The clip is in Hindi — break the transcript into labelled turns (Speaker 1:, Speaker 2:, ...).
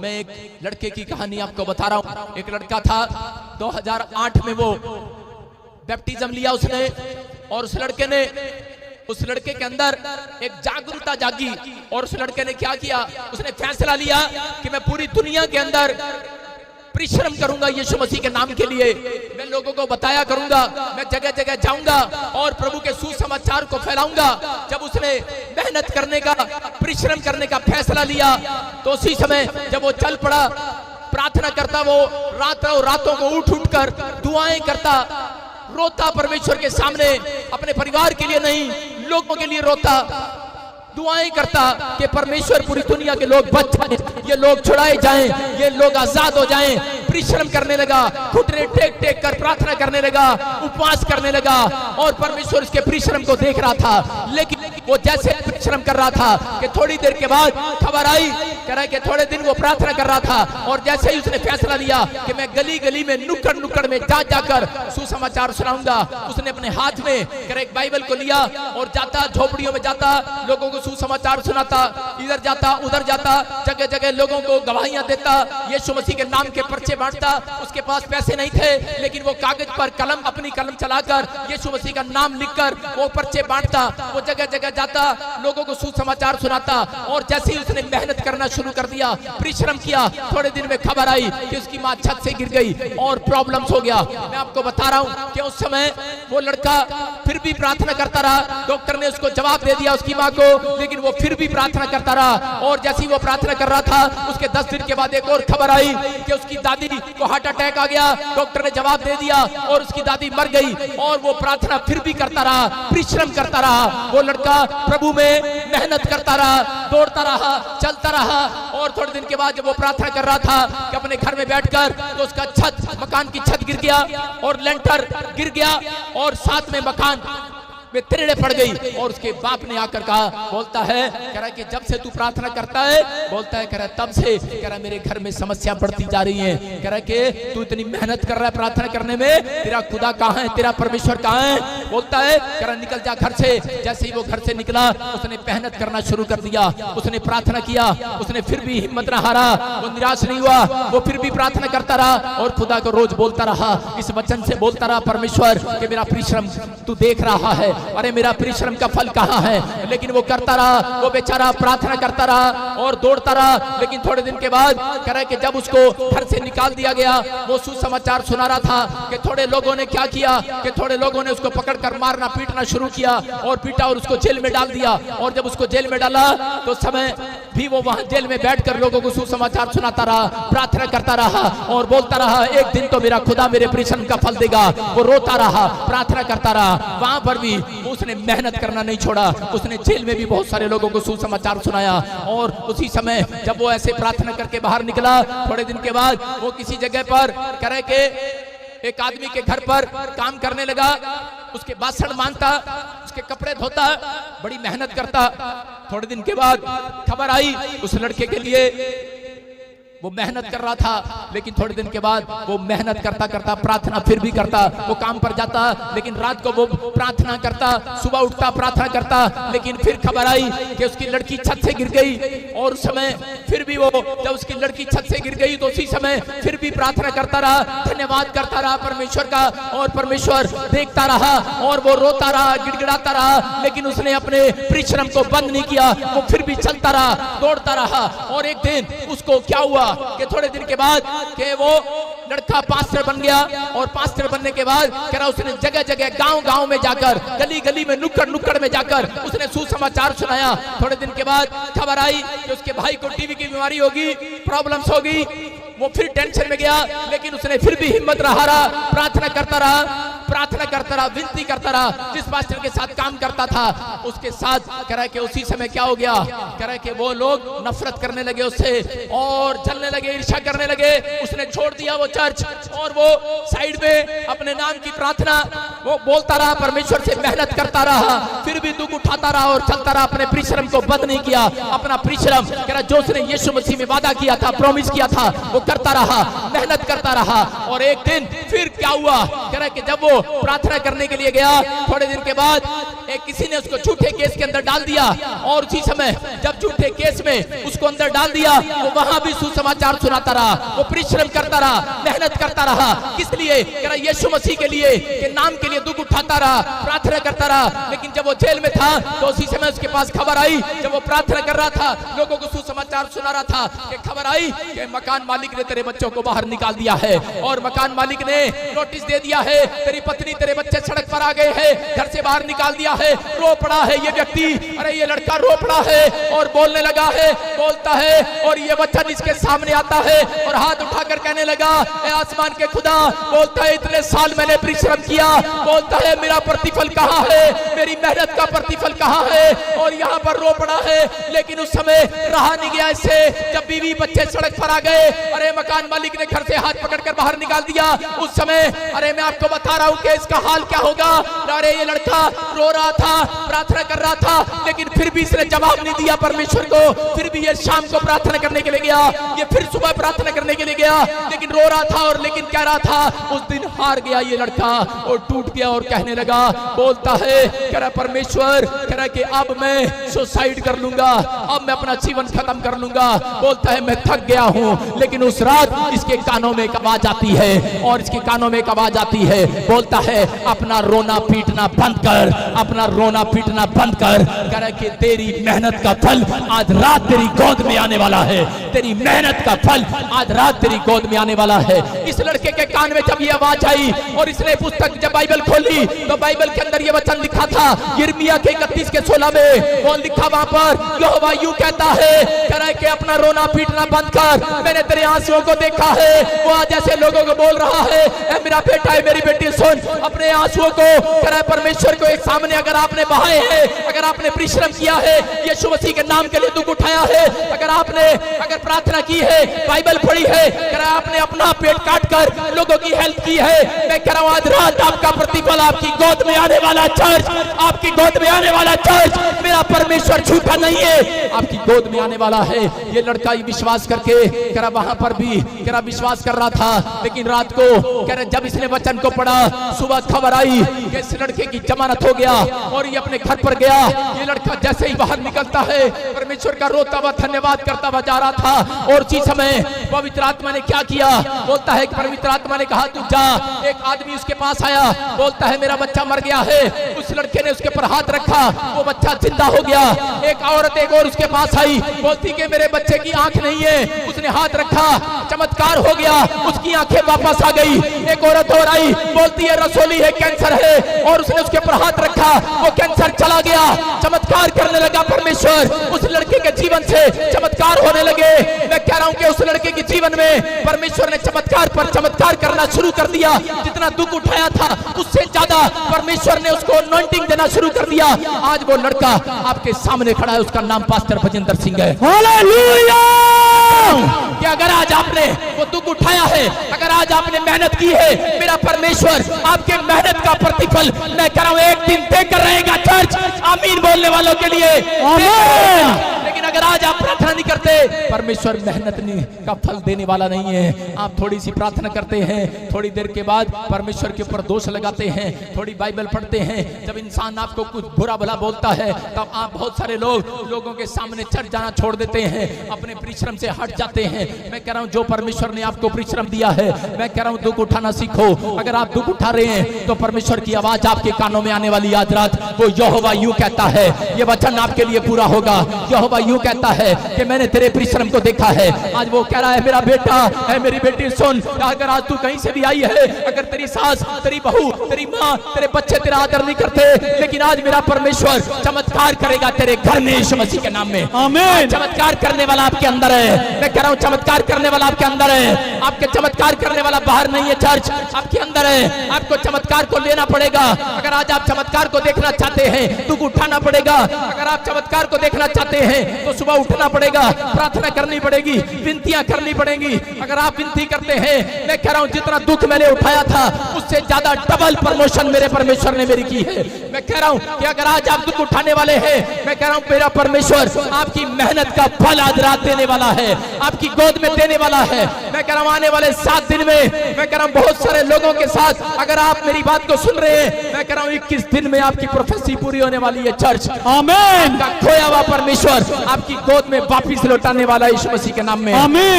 Speaker 1: मैं एक लड़के की कहानी आपको बता रहा हूँ। एक लड़का था, 2008 में वो बैप्टिज्म लिया उसने, और उस लड़के के अंदर एक जागरूकता जागी, और उस लड़के ने क्या किया, उसने फैसला लिया कि मैं पूरी दुनिया के अंदर परिश्रम करूंगा यीशु मसीह के नाम के लिए। मैं लोगों को बताया करूंगा, मैं जगह जगह जाऊंगा और प्रभु के सुसमाचार को फैलाऊंगा। जब उसने मेहनत करने का, परिश्रम करने का फैसला लिया, तो उसी समय जब वो चल पड़ा, प्रार्थना करता, वो रातों को उठ कर दुआएं करता, रोता परमेश्वर के सामने, अपने परिवार के लिए नहीं, लोगों के लिए रोता, दुआएं करता कि परमेश्वर पूरी दुनिया के लोग बच जाएं, ये लोग छुड़ाए जाएं, ये लोग आजाद हो जाएं। परिश्रम करने लगा, घुटने टेक टेक कर प्रार्थना करने लगा, उपवास करने लगा, और परमेश्वर इसके परिश्रम को देख रहा था। लेकिन वो जैसे परिश्रम कर रहा था कि थोड़ी देर के बाद खबर आई, कह रहा है कि थोड़े दिन वो प्रार्थना कर रहा था, और जैसे ही उसने फैसला लिया कि मैं गली गली में, नुक्कड़ नुक्कड़ में जाकर सुसमाचार सुनाऊंगा, उसने अपने हाथ में एक बाइबल को लिया और जाता, झोपड़ियों में जाता, लोगों को सुसमाचार सुनाता, इधर जाता उधर जाता, जगह जगह लोगों को गवाहियां देता, यीशु मसीह के नाम के पर्चे बांटता। उसके पास पैसे नहीं थे, लेकिन वो कागज पर अपनी कलम चलाकर यीशु मसीह का नाम लिखकर वो पर्चे बांटता, वो जगह जगह जाता, लोगों को सुसमाचार सुनाता। और जैसे ही उसने मेहनत करना शुरू कर दिया, परिश्रम किया, थोड़े दिन में खबर आई कि उसकी माँ छत से गिर गई और प्रॉब्लम्स हो गया। मैं आपको बता रहा हूँ कि उस समय वो लड़का फिर भी प्रार्थना करता रहा। डॉक्टर ने उसको जवाब दे दिया उसकी माँ को, लेकिन वो फिर भी प्रार्थना करता रहा। और जैसे ही वो प्रार्थना कर रहा था, उसके 10 दिन के बाद एक और खबर आई कि उसकी दादी को हार्ट अटैक आ गया। डॉक्टर ने जवाब दे दिया और उसकी दादी मर गई। और वो प्रार्थना फिर भी करता रहा, परिश्रम करता रहा। वो लड़का प्रभु में मेहनत करता रहा, दौड़ता रहा, चलता रहा। और थोड़े दिन के बाद जब वो प्रार्थना कर रहा था कि अपने घर में बैठकर, तो उसका मकान की छत गिर गया और लेंटर गिर गया, और साथ में मकान में तिरड़े पड़ गई। और उसके बाप ने आकर कहा, बोलता है, कह रहा है कि जब से तू प्रार्थना करता है, बोलता है, कह रहा है तब से, कह रहा है मेरे घर में समस्या बढ़ती जा रही है। कह रहा है कि तू इतनी मेहनत कर रहा है प्रार्थना करने में, तेरा खुदा कहाँ है, तेरा परमेश्वर कहाँ है? बोलता है, कह रहा निकल जा घर से। जैसे ही वो घर से निकला, उसने मेहनत करना शुरू कर दिया, उसने प्रार्थना किया, उसने फिर भी हिम्मत न हारा, वो निराश नहीं हुआ, वो फिर भी प्रार्थना करता रहा और खुदा को रोज बोलता रहा, इस वचन से बोलता रहा, परमेश्वर कि मेरा परिश्रम तू देख रहा है, अरे मेरा परिश्रम का फल कहाँ है? लेकिन वो करता रहा, वो बेचारा प्रार्थना करता रहा और दौड़ता रहा। लेकिन थोड़े दिन के बाद कह रहा है कि जब उसको घर से निकाल दिया गया, वो सुसमाचार सुना रहा था कि थोड़े लोगों ने क्या किया, कि थोड़े लोगों ने उसको पकड़कर मारना पीटना शुरू किया, और पीटा और उसको जेल में डाल दिया। और जब उसको जेल में डाला, तो समय भी वो वहां जेल में बैठकर लोगों को सुसमाचार सुनाता रहा, प्रार्थना करता रहा और बोलता रहा, एक दिन तो मेरा खुदा मेरे परिश्रम का फल देगा। वो रोता रहा, प्रार्थना करता रहा। वहां पर भी उसने मेहनत करना नहीं छोड़ा। उसने जेल में भी बहुत सारे लोगों को सुसमाचार सुनाया। और उसी समय जब वो ऐसे प्रार्थना करके बाहर निकला, थोड़े दिन के बाद वो किसी जगह पर करे के एक आदमी के घर पर काम करने लगा, उसके बासण मांजता, उसके कपड़े धोता, बड़ी मेहनत करता। थोड़े दिन के बाद खबर आई उस लड़के के लिए, वो मेहनत कर रहा था, लेकिन थोड़े दिन के बाद वो मेहनत करता करता प्रार्थना फिर भी करता, वो काम पर जाता, लेकिन रात को वो प्रार्थना करता, सुबह उठता प्रार्थना करता। लेकिन फिर खबर आई कि उसकी लड़की छत से गिर गई। और उस समय फिर भी वो, जब उसकी लड़की छत से गिर गई, तो उसी समय फिर भी प्रार्थना करता रहा, धन्यवाद करता रहा परमेश्वर का, और परमेश्वर देखता रहा और वो रोता रहा, गिड़गिड़ाता रहा। लेकिन उसने अपने परिश्रम को बंद नहीं किया, वो फिर भी चलता रहा, दौड़ता रहा। और एक दिन उसको क्या हुआ कि थोड़े दिन के बाद कि वो लड़का पास्टर बन गया। और पास्टर बनने के बाद कह रहा उसने जगह जगह गांव गांव में जाकर, गली गली में, नुक्कड़ नुक्कड़ में जाकर उसने सुसमाचार सुनाया। थोड़े दिन के बाद खबर आई कि उसके भाई को टीबी की बीमारी होगी, प्रॉब्लम्स होगी। वो फिर टेंशन में गया, लेकिन उसने फिर भी हिम्मत न हारा, प्रार्थना करता रहा, प्रार्थना करता रहा, विनती करता रहा। जिस पास्टर के साथ काम करता था, उसके साथ कह रहा है कि उसी समय क्या हो गया, कह रहा है कि वो लोग नफरत करने लगे उससे और जलने लगे, ईर्ष्या करने लगे। उसने छोड़ दिया वो चर्च, और वो साइड में अपने नाम की प्रार्थना वो बोलता रहा, परमेश्वर से मेहनत करता रहा, फिर भी दुख उठाता रहा और चलता रहा। अपने परिश्रम को बंद नहीं किया, अपना परिश्रम कह रहा जो उसने यीशु मसीह में वादा किया था, प्रॉमिस किया था, वो करता रहा, मेहनत करता रहा। और एक दिन फिर क्या हुआ, कह रहा कि जब वो प्रार्थना करने के लिए गया। थोड़े दिन के बाद किसी ने उसको झूठे केस के अंदर डाल दिया और उसी समय जब झूठे केस में उसको अंदर डाल दिया वो वहां भी सुसमाचार सुनाता रहा, वो परिश्रम करता रहा, मेहनत करता रहा। किस लिए? यीशु मसीह के लिए, के नाम के लिए दुख उठाता रहा, प्रार्थना करता रहा। लेकिन जब वो जेल में था तो उसी समय उसके पास खबर आई, जब वो प्रार्थना कर रहा था, लोगों को सुसमाचार सुना रहा था, कि खबर आई कि मकान मालिक ने तेरे बच्चों को बाहर निकाल दिया है और मकान मालिक ने नोटिस दे दिया है, तेरी पत्नी तेरे बच्चे सड़क पर आ गए हैं, घर से बाहर निकाल दिया है। रो पड़ा है ये व्यक्ति, अरे ये लड़का रो पड़ा है और बोलने लगा है, बोलता है और ये वचन इसके सामने आता है और हाथ उठाकर कहने लगा, ए आसमान के खुदा, बोलता है इतने साल मैंने परिश्रम किया, बोलता है मेरा प्रतिफल कहाँ है, मेरी मेहनत का प्रतिफल कहाँ है। और यहाँ पर रो पड़ा है। लेकिन उस समय रहा नहीं गया इससे, जब बीवी बच्चे सड़क पर आ गए, अरे मकान मालिक ने घर से हाथ पकड़कर बाहर निकाल दिया। उस समय अरे मैं आपको बता रहा हूँ कि इसका हाल क्या होगा। अरे ये लड़का रो रहा था, प्रार्थना कर रहा था, लेकिन फिर भी इसने जवाब नहीं दिया परमेश्वर को। फिर भी ये शाम को प्रार्थना करने के लिए गया, ये फिर सुबह प्रार्थना करने के लिए गया, लेकिन रो रहा था और लेकिन कह रहा था, उस दिन हार गया ये लड़का और टूट गया और कहने लगा, बोलता है, कह रहा परमेश्वर, कह रहा कि अब मैं सुसाइड कर लूंगा, अब मैं अपना जीवन खत्म कर लूंगा। बोलता है मैं थक गया हूं। लेकिन उस रात इसके कानों में एक आवाज आती है और इसके कानों में एक आवाज आती है, बोलता है अपना रोना पीटना बंद कर, अपना रोना पीटना बंद कर, कह रहा कि तेरी मेहनत का फल आज रात तेरी गोद में आने वाला है, तेरी मेहनत का फल आज रात तेरी गोद में आने वाला है। इस लड़के के कान में जब ये आवाज आई और इसने पुस्तक जब बाइबल खोली तो बाइबल के अंदर ये वचन लिखा था, यिर्मयाह के 31 के 16 में वो लिखा, वहां पर यहोवा यूं कहता है, कह रहा है कि अपना रोना पीटना बंद कर, मैंने तेरे आंसुओं को देखा है। वो आज ऐसे लोगों को बोल रहा है, ए मेरा बेटा है, मेरी बेटी सुन, अपने आंसुओं को, कह रहा है परमेश्वर को एक सामने अगर आपने बहाए हैं, अगर आपने परिश्रम किया है, यीशु मसीह के नाम के लिए दुख उठाया है, अगर प्रार्थना की है, बाइबल पढ़ी है, कह रहा है आपने अपना पेट काट कर लोगों की हेल्प की है, मैं कह रहा हूं आज रात आपका प्रतिफल आपकी गोद में आने वाला चर्च, आपकी गोद में आने वाला चर्च, मेरा परमेश्वर झूठा नहीं है, आपकी गोद में आने वाला है। ये लड़का ही विश्वास करके कह रहा वहां पर भी कह रहा विश्वास कर रहा था, लेकिन रात को कह रहा जब इसने वचन को पढ़ा, सुबह खबर आई कि इस लड़के की जमानत हो गया और ये अपने घर पर गया। ये लड़का जैसे ही बाहर निकलता है, परमेश्वर का रोता हुआ धन्यवाद करता हुआ जा रहा था और उसी समय पवित्र आत्मा ने क्या किया, बोलता है कि पवित्र आत्मा ने कहा तू जा। एक आदमी उसके पास आया, बोलता है मेरा बच्चा मर गया है। उस लड़के ने उसके पर हाथ रखा, वो बच्चा जिंदा हो गया। एक औरत एक और उसके पास आई, बोलती कि मेरे बच्चे की आंख नहीं है, उसने हाथ रखा, चमत्कार हो गया, उसकी आंखें वापस आ गई। एक औरत और आई, बोलती है रसोली है, कैंसर है, और उसने उसके पर हाथ रखा, वो कैंसर चला गया। चमत्कार करने लगा परमेश्वर, उस लड़के के जीवन से चमत्कार होने लगे। मैं कह रहा हूं कि उस लड़के के जीवन में परमेश्वर ने चमत्कार पर चमत्कार करना शुरू कर दिया। जितना दुख उठाया था उससे ज्यादा परमेश्वर ने उसको अनॉइंटिंग देना शुरू कर दिया। आज वो लड़का आपके सामने खड़ा है, उसका नाम पास्टर भजेंद्र सिंह है। हालेलुया! कि अगर आज आपने वो दुख उठाया है, अगर आज आपने मेहनत की है, मेरा परमेश्वर आपके मेहनत का प्रतिफल मैं कह रहा हूं एक दिन देकर रहेगा। चर्च आमीन बोलने वालों के लिए आमीन। लेकिन अगर आज आप प्रार्थना नहीं करते, परमेश्वर मेहनत का फल देने वाला नहीं है। आप थोड़ी सी प्रार्थना करते हैं, थोड़ी देर के बाद परमेश्वर के ऊपर दोष लगाते हैं, थोड़ी बाइबल पढ़ते हैं, जब इंसान आपको कुछ बुरा भला बोलता है तब आप बहुत सारे लोगों के सामने चढ़ जाना छोड़ देते हैं, अपने परिश्रम से हट जाते हैं। मैं कह रहा हूं जो परमेश्वर ने आपको परिश्रम दिया है, मैं कह रहा हूं दुख उठाना सीखो। अगर आप दुख उठा रहे हैं तो परमेश्वर की आवाज आपके कानों में आने वाली आज रात, वो यहोवा यूं कहता है, ये वचन आपके लिए पूरा होगा। यहोवा यूं कहता है कि मैंने तेरे परिश्रम को देखा है। आज वो कह रहा है मेरा बेटा है, मेरी बेटी सुन, अगर आज तू कहीं से भी आई है, अगर तेरी सास, तेरी बहू, तेरी माँ, तेरे बच्चे तेरा आदर नहीं करते, लेकिन आज मेरा परमेश्वर चमत्कार करेगा तेरे घर में यीशु मसीह के नाम में। आमीन। चमत्कार करने वाला आपके अंदर है। मैं कह रहा हूँ चमत्कार करने वाला आपके अंदर है। आपके चमत्कार करने वाला बाहर नहीं है, चर्च आपके अंदर है। आपको चमत्कार को लेना पड़ेगा। अगर आज आप चमत्कार को देखना चाहते हैं तो उठाना पड़ेगा। अगर आप चमत्कार को देखना चाहते हैं तो सुबह उठना पड़ेगा, प्रार्थना करनी पड़ेगी, विनतियां करनी पड़ेगी। अगर आप विनती करते हैं, मैं कह रहा हूं जितना दुख मैंने उठाया था उससे ज्यादा डबल प्रमोशन मेरे परमेश्वर ने मेरी की है। मैं कह रहा हूं कि अगर आज आप दुख उठाने वाले हैं, मैं कह रहा हूं मेरा परमेश्वर आपकी मेहनत का फल आज रात देने वाला है, आपकी गोद में देने वाला है। मैं कह रहा हूं आने वाले 7 दिन में मैं कह रहा हूं बहुत सारे लोगों के साथ अगर आप मेरी बात को सुन रहे हैं, मैं कह रहा हूं 21 दिन में आपकी प्रोफेसी पूरी होने वाली है। चर्च
Speaker 2: आमीन।
Speaker 1: आपका खोया हुआ परमेश्वर आपकी गोद में वापिस लौटाने वाला यीशु मसीह के नाम में।
Speaker 2: आमीन।